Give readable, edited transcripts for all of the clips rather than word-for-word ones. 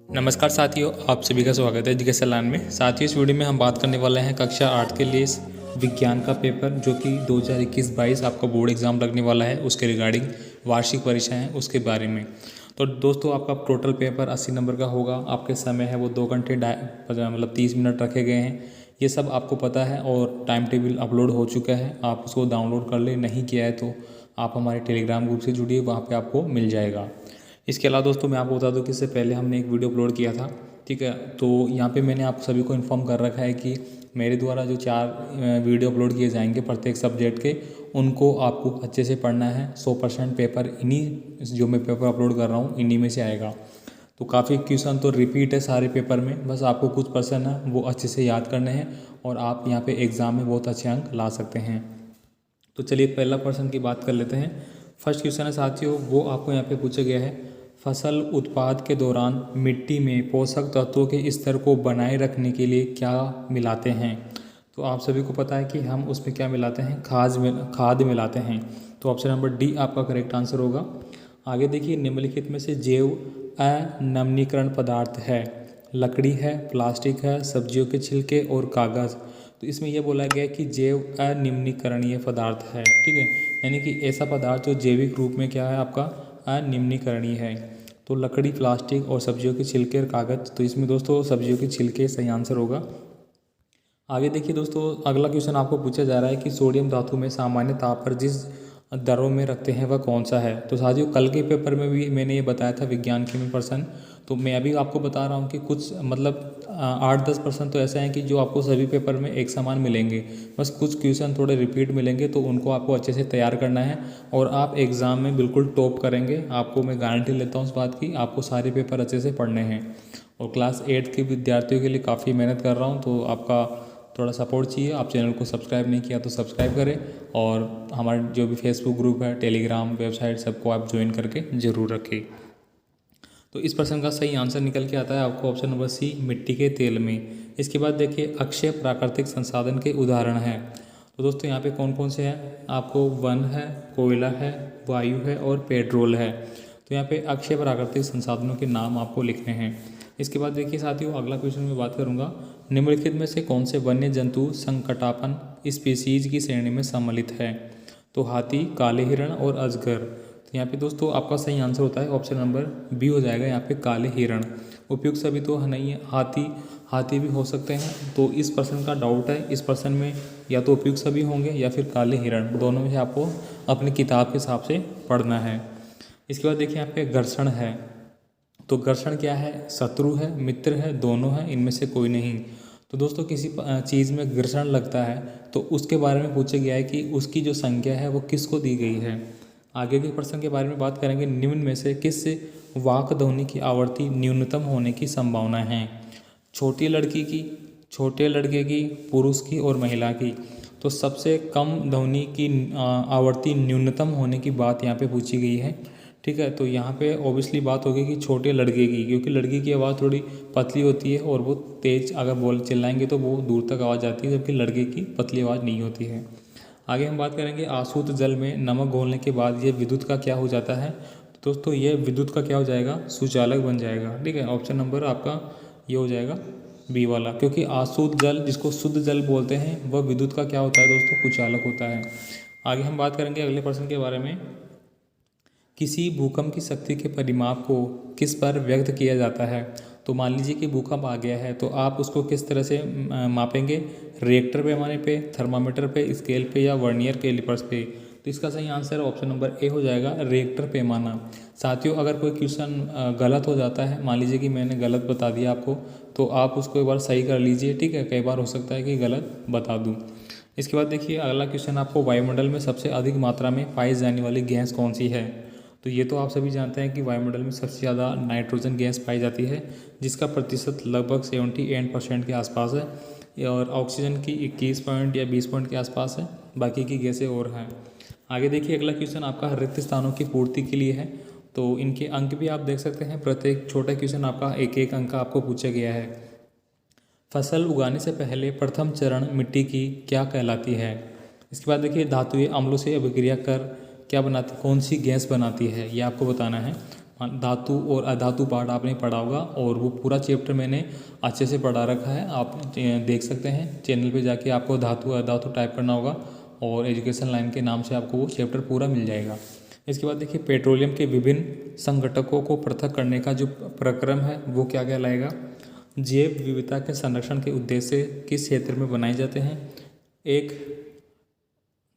नमस्कार साथियों, आप सभी का स्वागत है एजुकेशन लाइन में। साथियों, इस वीडियो में हम बात करने वाले हैं कक्षा 8 के लिए विज्ञान का पेपर जो कि 2021-22 आपका बोर्ड एग्जाम लगने वाला है, उसके रिगार्डिंग वार्षिक परीक्षा है उसके बारे में। तो दोस्तों, आपका टोटल पेपर 80 नंबर का होगा। आपके समय है वो 2 घंटे 30 मिनट रखे गए हैं। ये सब आपको पता है और टाइम टेबल अपलोड हो चुका है। आप उसको डाउनलोड कर ले, नहीं किया है तो आप हमारे टेलीग्राम ग्रुप से जुड़िए, वहाँ पे आपको मिल जाएगा। इसके अलावा दोस्तों, मैं आपको बता दूं कि इससे पहले हमने एक वीडियो अपलोड किया था, ठीक है। तो यहाँ पे मैंने आप सभी को इन्फॉर्म कर रखा है कि मेरे द्वारा जो 4 वीडियो अपलोड किए जाएंगे प्रत्येक सब्जेक्ट के, उनको आपको अच्छे से पढ़ना है। 100% पेपर इन्हीं जो मैं पेपर अपलोड कर रहा हूँ इन्हीं में से आएगा। तो काफ़ी क्वेश्चन तो रिपीट है सारे पेपर में, बस आपको कुछ पर्सन है वो अच्छे से याद करने हैं और आप यहाँ पे एग्ज़ाम में बहुत अच्छे अंक ला सकते हैं। तो चलिए पहला प्रश्न की बात कर लेते हैं। फर्स्ट क्वेश्चन है साथियों, वो आपको यहाँ पे पूछा गया है, फसल उत्पाद के दौरान मिट्टी में पोषक तत्वों के स्तर को बनाए रखने के लिए क्या मिलाते हैं। तो आप सभी को पता है कि हम उसमें क्या मिलाते हैं, खाद मिलाते हैं। तो ऑप्शन नंबर डी आपका करेक्ट आंसर होगा। आगे देखिए, निम्नलिखित में से जैव अनमनीकरण पदार्थ है। लकड़ी है, प्लास्टिक है, सब्जियों के छिलके और कागज़। तो इसमें यह बोला गया है कि जैव अनिम्नीकरणीय पदार्थ है, ठीक है। यानी कि ऐसा पदार्थ जो जैविक रूप में क्या है आपका अनिम्नीकरणीय है। तो लकड़ी, प्लास्टिक और सब्जियों के छिलके और कागज़। तो इसमें दोस्तों सब्जियों के छिलके सही आंसर होगा। आगे देखिए दोस्तों, अगला क्वेश्चन आपको पूछा जा रहा है कि सोडियम धातु में सामान्य ताप पर जिस दरों में रखते हैं वह कौन सा है। तो साथियों, कल के पेपर में भी मैंने ये बताया था विज्ञान के में पर्सन। तो मैं अभी आपको बता रहा हूँ कि कुछ 8-10% तो ऐसे हैं कि जो आपको सभी पेपर में एक समान मिलेंगे। बस कुछ क्वेश्चन थोड़े रिपीट मिलेंगे, तो उनको आपको अच्छे से तैयार करना है और आप एग्ज़ाम में बिल्कुल टॉप करेंगे। आपको मैं गारंटी लेता हूँ इस बात की। आपको सारे पेपर अच्छे से पढ़ने हैं और क्लास 8 के विद्यार्थियों के लिए काफ़ी मेहनत कर रहा हूँ, तो आपका थोड़ा सपोर्ट चाहिए। आप चैनल को सब्सक्राइब नहीं किया तो सब्सक्राइब करें और हमारे जो भी फेसबुक ग्रुप है, टेलीग्राम, वेबसाइट, सबको आप ज्वाइन करके ज़रूर रखें। तो इस प्रश्न का सही आंसर निकल के आता है आपको ऑप्शन नंबर सी, मिट्टी के तेल में। इसके बाद देखिए, अक्षय प्राकृतिक संसाधन के उदाहरण हैं। तो दोस्तों यहाँ पे कौन कौन से हैं, आपको वन है, कोयला है, वायु है और पेट्रोल है। तो यहाँ पे अक्षय प्राकृतिक संसाधनों के नाम आपको लिखने हैं। इसके बाद देखिए साथियों, अगला क्वेश्चन में बात करूँगा, निम्नलिखित में से कौन से वन्य जंतु संकटापन स्पीसीज की श्रेणी में सम्मिलित है। तो हाथी, काले हिरण और अजगर। तो यहाँ पे दोस्तों आपका सही आंसर होता है ऑप्शन नंबर बी हो जाएगा, यहाँ पे काले हिरण। उपयुक्त सभी तो नहीं है, हाथी भी हो सकते हैं। तो इस पर्सन का डाउट है, इस पर्सन में या तो उपयुक्त सभी होंगे या फिर काले हिरण, दोनों में से आपको अपनी किताब के हिसाब से पढ़ना है। इसके बाद देखिए यहाँ पे घर्षण है। तो घर्षण क्या है, शत्रु है, मित्र है, दोनों है, इनमें से कोई नहीं। तो दोस्तों किसी चीज़ में घर्षण लगता है तो उसके बारे में पूछा गया है कि उसकी जो संख्या है वो किसको दी गई है। आगे के प्रश्न के बारे में बात करेंगे, निम्न में से किस वाक ध्वनि की आवृत्ति न्यूनतम होने की संभावना है। छोटी लड़की की, छोटे लड़के की, पुरुष की और महिला की। तो सबसे कम ध्वनि की आवृत्ति न्यूनतम होने की बात यहाँ पे पूछी गई है, ठीक है। तो यहाँ पे ऑब्वियसली बात होगी कि छोटे लड़के की, क्योंकि लड़की की आवाज़ थोड़ी पतली होती है और वो तेज़ अगर बोल चिल्लाएंगे तो वो दूर तक आवाज़ आती है, जबकि लड़के की पतली आवाज़ नहीं होती है। आगे हम बात करेंगे, आसूत जल में नमक घोलने के बाद ये विद्युत का क्या हो जाता है। तो दोस्तों ये विद्युत का क्या हो जाएगा, सुचालक बन जाएगा, ठीक है। ऑप्शन नंबर आपका ये हो जाएगा बी वाला, क्योंकि आसूत जल जिसको शुद्ध जल बोलते हैं वह विद्युत का क्या होता है दोस्तों, कुचालक होता है। आगे हम बात करेंगे अगले प्रश्न के बारे में, किसी भूकंप की शक्ति के परिमाप को किस पर व्यक्त किया जाता है। तो मान लीजिए कि भूकंप आ गया है तो आप उसको किस तरह से मापेंगे, रिएक्टर पैमाने पे, थर्मामीटर पे, स्केल पे या वर्नियर कैलिपर्स पे। तो इसका सही आंसर ऑप्शन नंबर ए हो जाएगा, रिएक्टर पैमाना। साथियों अगर कोई क्वेश्चन गलत हो जाता है, मान लीजिए कि मैंने गलत बता दिया आपको, तो आप उसको एक बार सही कर लीजिए, ठीक है। कई बार हो सकता है कि गलत बता दूँ। इसके बाद देखिए अगला क्वेश्चन, आपको वायुमंडल में सबसे अधिक मात्रा में पाई जाने वाली गैस कौन सी है। तो ये तो आप सभी जानते हैं कि वायुमंडल में सबसे ज़्यादा नाइट्रोजन गैस पाई जाती है, जिसका प्रतिशत लगभग 78% के आसपास है और ऑक्सीजन की 21 पॉइंट या 20 पॉइंट के आसपास है, बाकी की गैसें और हैं। आगे देखिए अगला क्वेश्चन आपका रिक्त स्थानों की पूर्ति के लिए है। तो इनके अंक भी आप देख सकते हैं, प्रत्येक छोटा क्वेश्चन आपका एक एक अंक आपको पूछा गया है। फसल उगाने से पहले प्रथम चरण मिट्टी की क्या कहलाती है। इसके बाद देखिए, धातुएं अम्लों से अभिक्रिया कर क्या बनाती, कौन सी गैस बनाती है, ये आपको बताना है। धातु और अधातु पार्ट आपने पढ़ा होगा और वो पूरा चैप्टर मैंने अच्छे से पढ़ा रखा है, आप देख सकते हैं। चैनल पे जाके आपको धातु अधातु टाइप करना होगा और एजुकेशन लाइन के नाम से आपको वो चैप्टर पूरा मिल जाएगा। इसके बाद देखिए पेट्रोलियम के विभिन्न संघटकों को पृथक करने का जो प्रक्रम है वो क्या कहलाएगा। जैव विविधता के संरक्षण के उद्देश्य से किस क्षेत्र में बनाए जाते हैं। एक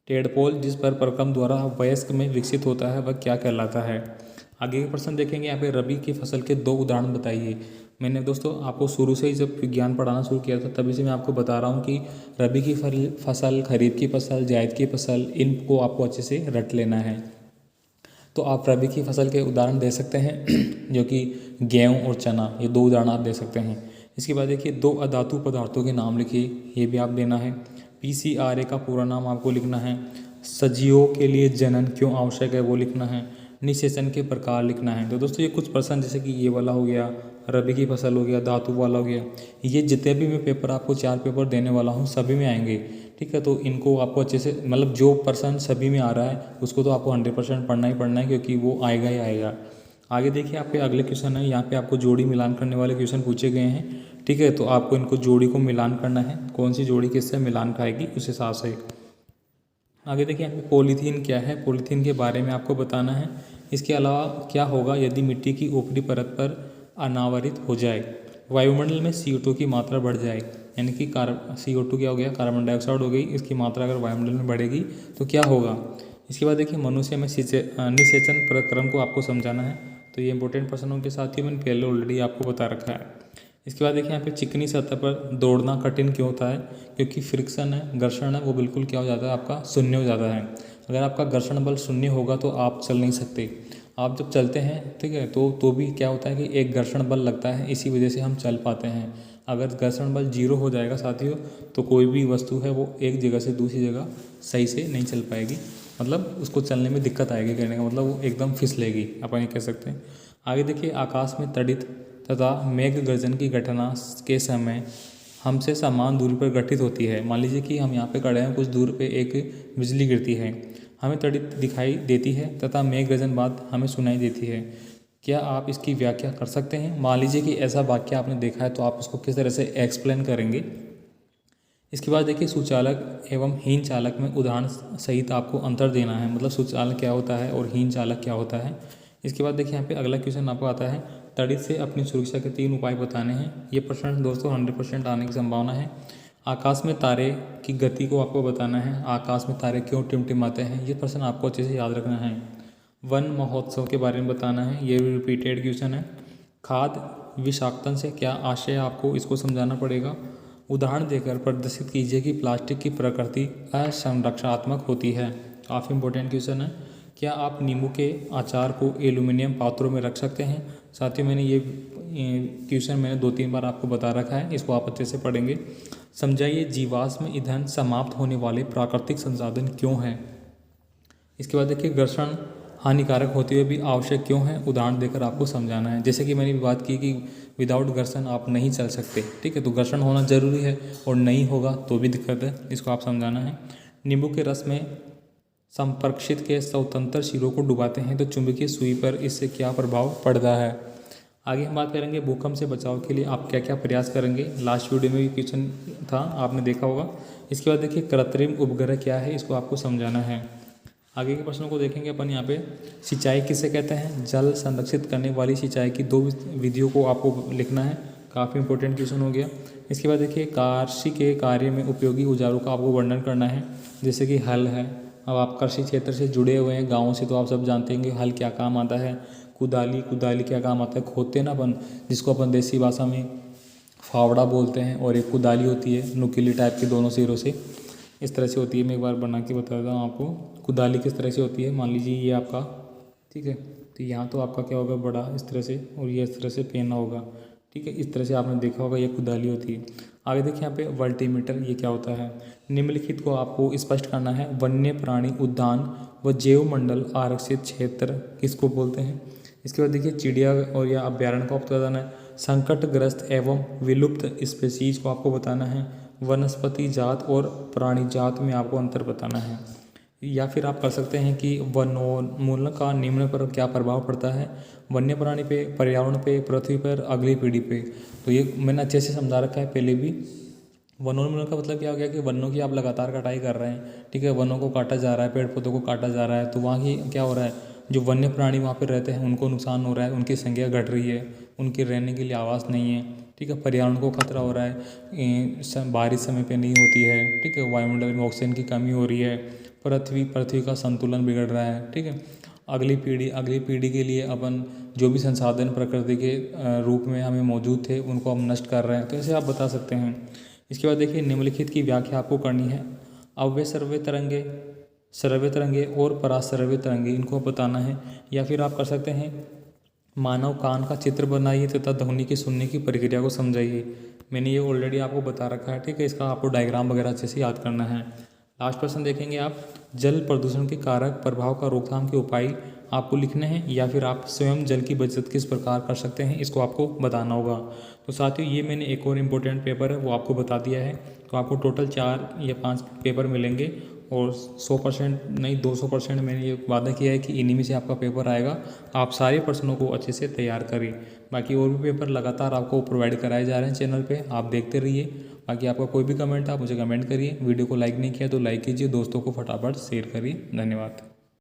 टेडपोल जिस पर प्रक्रम द्वारा वयस्क में विकसित होता है वह क्या कहलाता है। आगे के प्रश्न देखेंगे। यहाँ पे रबी की फसल के 2 उदाहरण बताइए। मैंने दोस्तों आपको शुरू से ही जब विज्ञान पढ़ाना शुरू किया था तभी से मैं आपको बता रहा हूँ कि रबी की फसल, खरीफ की फसल, जायद की फसल, इनको आपको अच्छे से रट लेना है। तो आप रबी की फसल के उदाहरण दे सकते हैं जो कि गेहूँ और चना, ये 2 उदाहरण आप दे सकते हैं। इसके बाद देखिए 2 अधातु पदार्थों के नाम लिखिए, ये भी आप देना है। PCRA का पूरा नाम आपको लिखना है। सजीवों के लिए जनन क्यों आवश्यक है वो लिखना है। निषेचन के प्रकार लिखना है। तो दोस्तों ये कुछ प्रश्न जैसे कि ये वाला हो गया, रबी की फसल हो गया, धातु वाला हो गया, ये जितने भी मैं पेपर आपको 4 पेपर देने वाला हूँ सभी में आएंगे, ठीक है। तो इनको आपको अच्छे से मतलब जो प्रश्न सभी में आ रहा है उसको तो आपको 100% पढ़ना ही पढ़ना है क्योंकि वो आएगा ही आएगा। आगे देखिए आप पे अगले क्वेश्चन है, यहाँ पे आपको जोड़ी मिलान करने वाले क्वेश्चन पूछे गए हैं, ठीक है। तो आपको इनको जोड़ी को मिलान करना है, कौन सी जोड़ी किससे मिलान खाएगी उस हिसाब से। आगे देखिए यहाँ पे पॉलीथीन क्या है, पॉलीथीन के बारे में आपको बताना है। इसके अलावा क्या होगा यदि मिट्टी की ऊपरी परत पर अनावरित हो जाए, वायुमंडल में CO2 की मात्रा बढ़ जाए, यानी कि CO2 क्या हो गया, कार्बन डाइऑक्साइड हो गई, इसकी मात्रा अगर वायुमंडल में बढ़ेगी तो क्या होगा। इसके बाद देखिए मनुष्य में निषेचन प्रक्रम को आपको समझाना है। तो ये इंपॉर्टेंट प्रश्नों के साथ ही मैंने पहले ऑलरेडी आपको बता रखा है। इसके बाद देखिए यहाँ पे चिकनी सतह पर दौड़ना कठिन क्यों होता है, क्योंकि फ्रिक्शन है, घर्षण है, वो बिल्कुल क्या हो जाता है आपका शून्य हो जाता है। अगर आपका घर्षण बल शून्य होगा तो आप चल नहीं सकते। आप जब चलते हैं, ठीक है, तो भी क्या होता है कि एक घर्षण बल लगता है, इसी वजह से हम चल पाते हैं। अगर घर्षण बल 0 हो जाएगा साथियों तो कोई भी वस्तु है वो एक जगह से दूसरी जगह सही से नहीं चल पाएगी, मतलब उसको चलने में दिक्कत आएगी, कहने का मतलब वो एकदम फिसलेगी, अपन ये कह सकते हैं। आगे देखिए आकाश में तड़ित तथा मेघ गर्जन की घटना के समय हमसे समान दूरी पर घटित होती है। मान लीजिए कि हम यहाँ पे खड़े हैं, कुछ दूर पे एक बिजली गिरती है, हमें तड़ित दिखाई देती है तथा मेघ गर्जन बाद हमें सुनाई देती है। क्या आप इसकी व्याख्या कर सकते हैं। मान लीजिए कि ऐसा वाक्य आपने देखा है तो आप उसको किस तरह से एक्सप्लेन करेंगे। इसके बाद देखिए सुचालक एवं हीन चालक में उदाहरण सहित आपको अंतर देना है, मतलब सुचालक क्या होता है और हीन चालक क्या होता है। इसके बाद देखिए यहाँ पे अगला क्वेश्चन आपको आता है, तड़ित से अपनी सुरक्षा के 3 उपाय बताने हैं। ये प्रश्न दोस्तों 100% आने की संभावना है। आकाश में तारे की गति को आपको बताना है। आकाश में तारे क्यों टिमटिमाते हैं, ये प्रश्न आपको अच्छे से याद रखना है। वन महोत्सव के बारे में बताना है, ये रिपीटेड क्वेश्चन है। खाद विषाक्तन से क्या आशय है, आपको इसको समझाना पड़ेगा। उदाहरण देकर प्रदर्शित कीजिए कि प्लास्टिक की प्रकृति असंरक्षणात्मक होती है। काफ़ी इंपॉर्टेंट क्वेश्चन है। क्या आप नींबू के अचार को एल्यूमिनियम पात्रों में रख सकते हैं। साथ ही मैंने ये क्वेश्चन मैंने 2-3 बार आपको बता रखा है, इसको आप अच्छे से पढ़ेंगे। समझाइए जीवाश्म ईंधन समाप्त होने वाले प्राकृतिक संसाधन क्यों हैं। इसके बाद देखिए घर्षण हानिकारक होते हुए भी आवश्यक क्यों है, उदाहरण देकर आपको समझाना है। जैसे कि मैंने भी बात की कि विदाउट घर्षण आप नहीं चल सकते, ठीक है, तो घर्षण होना जरूरी है और नहीं होगा तो भी दिक्कत है, इसको आप समझाना है। नींबू के रस में संपर्क्षित के स्वतंत्र शिरों को डुबाते हैं तो चुंबकीय सुई पर इससे क्या प्रभाव पड़ता है। आगे हम बात करेंगे भूकंप से बचाव के लिए आप क्या क्या प्रयास करेंगे। लास्ट वीडियो में भी क्वेश्चन था, आपने देखा होगा। इसके बाद देखिए कृत्रिम उपग्रह क्या है, इसको आपको समझाना है। आगे के प्रश्नों को देखेंगे अपन यहाँ पे। सिंचाई किसे कहते हैं, जल संरक्षित करने वाली सिंचाई की 2 विधियों को आपको लिखना है। काफ़ी इंपॉर्टेंट क्वेश्चन हो गया। इसके बाद देखिए कृषि के कार्य में उपयोगी औजारों का आपको वर्णन करना है, जैसे कि हल है। अब आप कृषि क्षेत्र से जुड़े हुए हैं गाँव से, तो आप सब जानते हैं कि हल क्या काम आता है। कुदाली क्या काम आता है, खोदते हैं ना अपन, जिसको अपन देसी भाषा में फावड़ा बोलते हैं। और एक कुदाली होती है नुकीली टाइप के, दोनों सिरों से इस तरह से होती है। मैं एक बार बना के बता देता हूँ आपको कुदाली किस तरह से होती है। मान लीजिए ये आपका, ठीक है, तो यहाँ तो आपका क्या होगा बड़ा इस तरह से, और ये इस तरह से पेना होगा, ठीक है, इस तरह से आपने देखा होगा, ये कुदाली होती है। आगे देखिए यहाँ पे वल्टीमीटर, ये क्या होता है। निम्नलिखित को आपको स्पष्ट करना है। वन्य प्राणी उद्यान व जैव मंडल आरक्षित क्षेत्र किसको बोलते हैं। इसके बाद देखिए चिड़िया और या अभ्यारण्य को आपको बताना है। संकटग्रस्त एवं विलुप्त स्पेसीज को आपको बताना है। वनस्पति जात और प्राणी जात में आपको अंतर बताना है। या फिर आप कर सकते हैं कि वनोन्मूलन का निम्न पर क्या प्रभाव पड़ता है, वन्य प्राणी पे, पर्यावरण पे, पृथ्वी पर, अगली पीढ़ी पे। तो ये मैंने अच्छे से समझा रखा है पहले भी। वनोन्मूलन का मतलब क्या हो गया कि वनों की आप लगातार कटाई कर रहे हैं, ठीक है, वनों को काटा जा रहा है, पेड़ पौधों को काटा जा रहा है, तो वहाँ की क्या हो रहा है, जो वन्य प्राणी वहाँ पर रहते हैं उनको नुकसान हो रहा है, उनकी संख्या घट रही है, उनके रहने के लिए आवास नहीं है, ठीक है, पर्यावरण को खतरा हो रहा है, बारिश समय पे नहीं होती है, ठीक है, वायुमंडल में ऑक्सीजन की कमी हो रही है, पृथ्वी का संतुलन बिगड़ रहा है, ठीक है। अगली पीढ़ी के लिए अपन जो भी संसाधन प्रकृति के रूप में हमें मौजूद थे उनको हम नष्ट कर रहे हैं, तो इसे आप बता सकते हैं। इसके बाद देखिए निम्नलिखित की व्याख्या आपको करनी है। अव्यय श्रव्य तरंगे और पराश्रव्य तरंगे, इनको बताना है। या फिर आप कर सकते हैं मानव कान का चित्र बनाइए तथा ध्वनि की सुनने की प्रक्रिया को समझाइए। मैंने ये ऑलरेडी आपको बता रखा है, ठीक है, इसका आपको डायग्राम वगैरह अच्छे से याद करना है। लास्ट प्रश्न देखेंगे आप, जल प्रदूषण के कारक प्रभाव का रोकथाम के उपाय आपको लिखने हैं, या फिर आप स्वयं जल की बचत किस प्रकार कर सकते हैं इसको आपको बताना होगा। तो साथियों ये मैंने एक और इम्पोर्टेंट पेपर है वो आपको बता दिया है। तो आपको टोटल 4 या 5 पेपर मिलेंगे और 100% नहीं 200% मैंने ये वादा किया है कि इन्हीं में से आपका पेपर आएगा। आप सारे प्रश्नों को अच्छे से तैयार करें। बाकी और भी पेपर लगातार आपको प्रोवाइड कराए जा रहे हैं चैनल पे, आप देखते रहिए। बाकी आपका कोई भी कमेंट है आप मुझे कमेंट करिए। वीडियो को लाइक नहीं किया तो लाइक कीजिए, दोस्तों को फटाफट शेयर करिए। धन्यवाद।